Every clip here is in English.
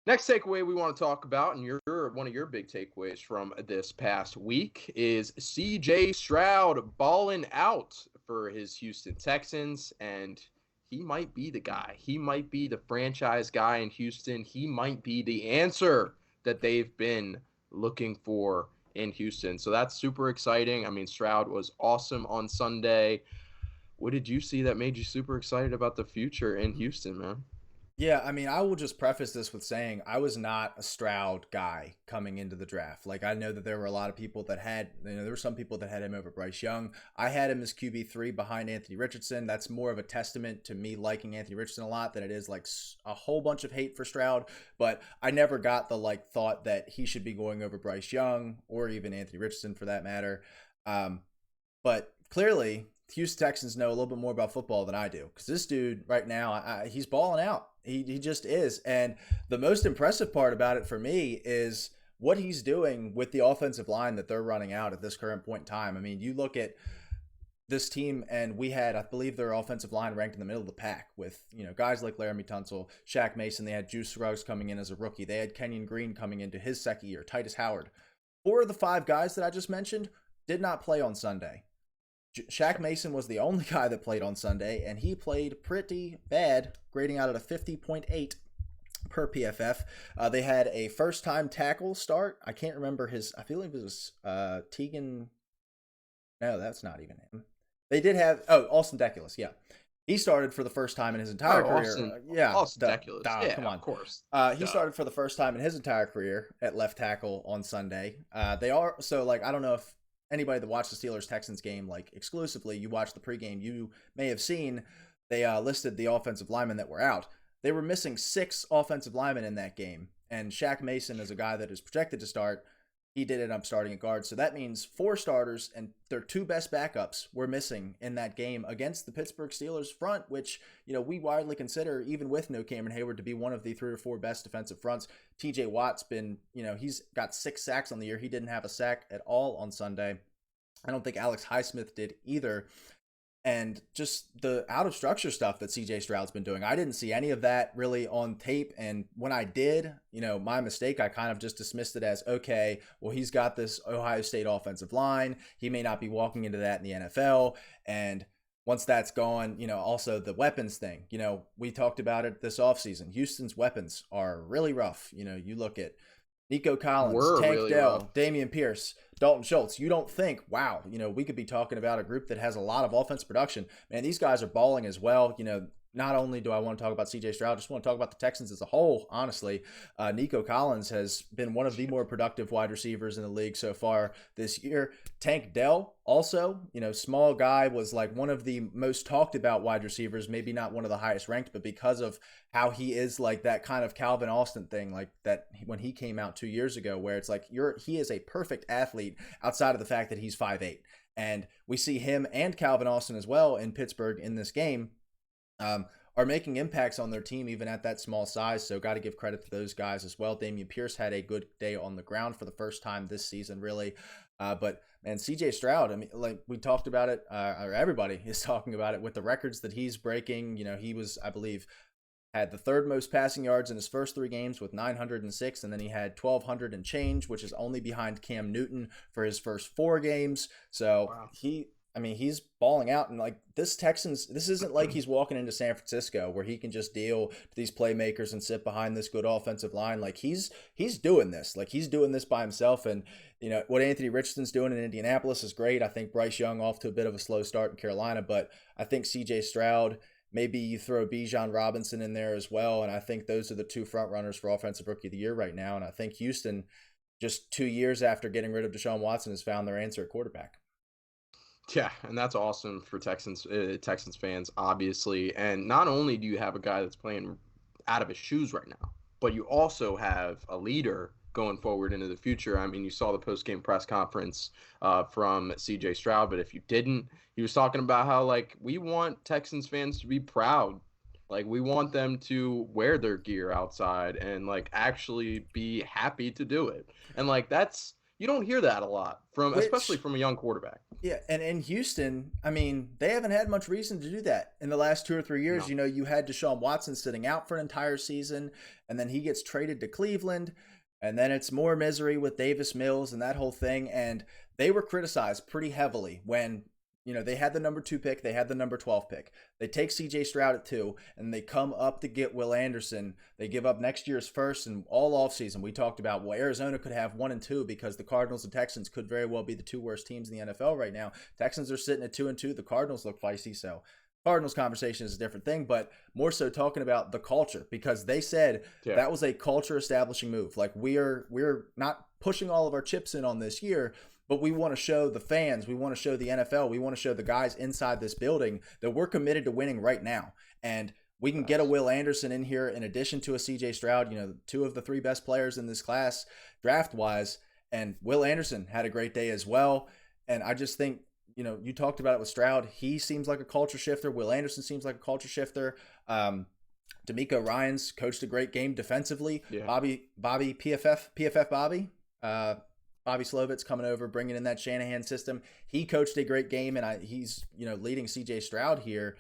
Next takeaway we want to talk about, and one of your big takeaways from this past week, is CJ Stroud balling out for his Houston Texans, and he might be the guy. He might be the franchise guy in Houston. He might be the answer that they've been looking for in Houston. So that's super exciting. I mean, Stroud was awesome on Sunday. What did you see that made you super excited about the future in Houston, man? Yeah, I mean, I will just preface this with saying I was not a Stroud guy coming into the draft. Like, I know that there were a lot of people that there were some people that had him over Bryce Young. I had him as QB3 behind Anthony Richardson. That's more of a testament to me liking Anthony Richardson a lot than it is like a whole bunch of hate for Stroud. But I never got the thought that he should be going over Bryce Young or even Anthony Richardson for that matter. But clearly, Houston Texans know a little bit more about football than I do because this dude right now, he's balling out. He just is. And the most impressive part about it for me is what he's doing with the offensive line that they're running out at this current point in time. I mean, you look at this team, and we had, I believe, their offensive line ranked in the middle of the pack with, guys like Laramie Tunsil, Shaq Mason. They had Juice Scruggs coming in as a rookie. They had Kenyon Green coming into his second year, Titus Howard. Four of the five guys that I just mentioned did not play on Sunday. Shaq Mason was the only guy that played on Sunday, and he played pretty bad, grading out at a 50.8 per PFF. They had a first-time tackle start. I can't remember his. I feel like it was Tegan. No, that's not even him. They did have Austin Deculus. Yeah, he started for the first time in his entire Oh, career. Yeah, Austin Deculus. Yeah, come of on. course. He started for the first time in his entire career at left tackle on Sunday. They are so I don't know if anybody that watched the Steelers Texans game exclusively, you watched the pregame, you may have seen they listed the offensive linemen that were out. They were missing 6 offensive linemen in that game, and Shaq Mason is a guy that is projected to start. He did end up starting at guard, so that means 4 starters and their 2 best backups were missing in that game against the Pittsburgh Steelers front, which we widely consider, even with no Cameron Hayward, to be one of the 3 or 4 best defensive fronts. T.J. Watt's been, he's got 6 sacks on the year. He didn't have a sack at all on Sunday. I don't think Alex Highsmith did either. And just the out of structure stuff that CJ Stroud's been doing, I didn't see any of that really on tape. And when I did, my mistake, I kind of just dismissed it as, okay, well, he's got this Ohio State offensive line. He may not be walking into that in the NFL. And once that's gone, also the weapons thing, we talked about it this offseason. Houston's weapons are really rough. You look at Nico Collins, Were Tank really rough. Dell, Damian Pierce, Dalton Schultz. You don't think, wow, we could be talking about a group that has a lot of offense production. Man, these guys are balling as well. Not only do I want to talk about CJ Stroud, I just want to talk about the Texans as a whole, honestly. Nico Collins has been one of the more productive wide receivers in the league so far this year. Tank Dell, also, small guy, was one of the most talked about wide receivers, maybe not one of the highest ranked, but because of how he is that kind of Calvin Austin thing, that when he came out 2 years ago, where it's he is a perfect athlete outside of the fact that he's 5'8". And we see him and Calvin Austin as well in Pittsburgh in this game. Are making impacts on their team even at that small size. So got to give credit to those guys as well. Damian Pierce had a good day on the ground for the first time this season, really. But man, CJ Stroud, I mean, we talked about it, or everybody is talking about it with the records that he's breaking. He was, I believe, had the 3rd most passing yards in his first 3 games with 906, and then he had 1,200 and change, which is only behind Cam Newton for his first 4 games. So Wow. he's balling out, and this Texans, this isn't like he's walking into San Francisco where he can just deal to these playmakers and sit behind this good offensive line. He's doing this. He's doing this by himself, and what Anthony Richardson's doing in Indianapolis is great. I think Bryce Young off to a bit of a slow start in Carolina, but I think CJ Stroud, maybe you throw Bijan Robinson in there as well, and I think those are the 2 front runners for Offensive Rookie of the Year right now. And I think Houston, just 2 years after getting rid of Deshaun Watson, has found their answer at quarterback. Yeah, and that's awesome for Texans fans, obviously. And not only do you have a guy that's playing out of his shoes right now, but you also have a leader going forward into the future. I mean, you saw the post-game press conference from CJ Stroud, but if you didn't, he was talking about how we want Texans fans to be proud. We want them to wear their gear outside and actually be happy to do it. And that's You don't hear that a lot from, especially Which, from a young quarterback. yeah, and in Houston, I mean, they haven't had much reason to do that in the last 2 or 3 years. No. You had Deshaun Watson sitting out for an entire season, and then he gets traded to Cleveland, and then it's more misery with Davis Mills and that whole thing. And they were criticized pretty heavily when they had the number 2 pick, they had the number 12 pick. They take CJ Stroud at 2, and they come up to get Will Anderson. They give up next year's first, and all offseason we talked about, well, Arizona could have 1 and 2 because the Cardinals and Texans could very well be the 2 worst teams in the NFL right now. Texans are sitting at 2 and 2. The Cardinals look feisty, so Cardinals conversation is a different thing, but more so talking about the culture, because they said Yeah. that was a culture establishing move. Like, we're not pushing all of our chips in on this year, but we want to show the fans, we want to show the NFL, we want to show the guys inside this building that we're committed to winning right now. And we can get a Will Anderson in here in addition to a CJ Stroud, 2 of the 3 best players in this class draft-wise. And Will Anderson had a great day as well. And I just think, you talked about it with Stroud. He seems like a culture shifter. Will Anderson seems like a culture shifter. D'Amico Ryans coached a great game defensively. Yeah. Bobby PFF Bobby. Bobby Slovitz coming over, bringing in that Shanahan system. He coached a great game, and he's leading CJ Stroud here.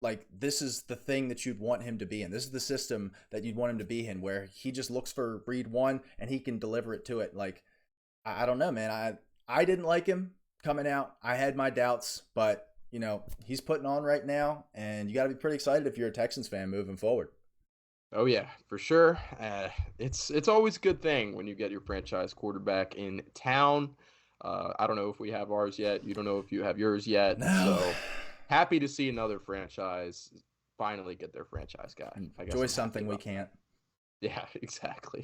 Like, this is the thing that you'd want him to be in. This is the system that you'd want him to be in, where he just looks for read one and he can deliver it to it. Like, I don't know, man. I didn't like him coming out. I had my doubts, but he's putting on right now, and you got to be pretty excited if you're a Texans fan moving forward. Oh yeah, for sure. It's always a good thing when you get your franchise quarterback in town. I don't know if we have ours yet. You don't know if you have yours yet. No. So happy to see another franchise finally get their franchise guy. I guess Enjoy something we can't. Yeah, exactly.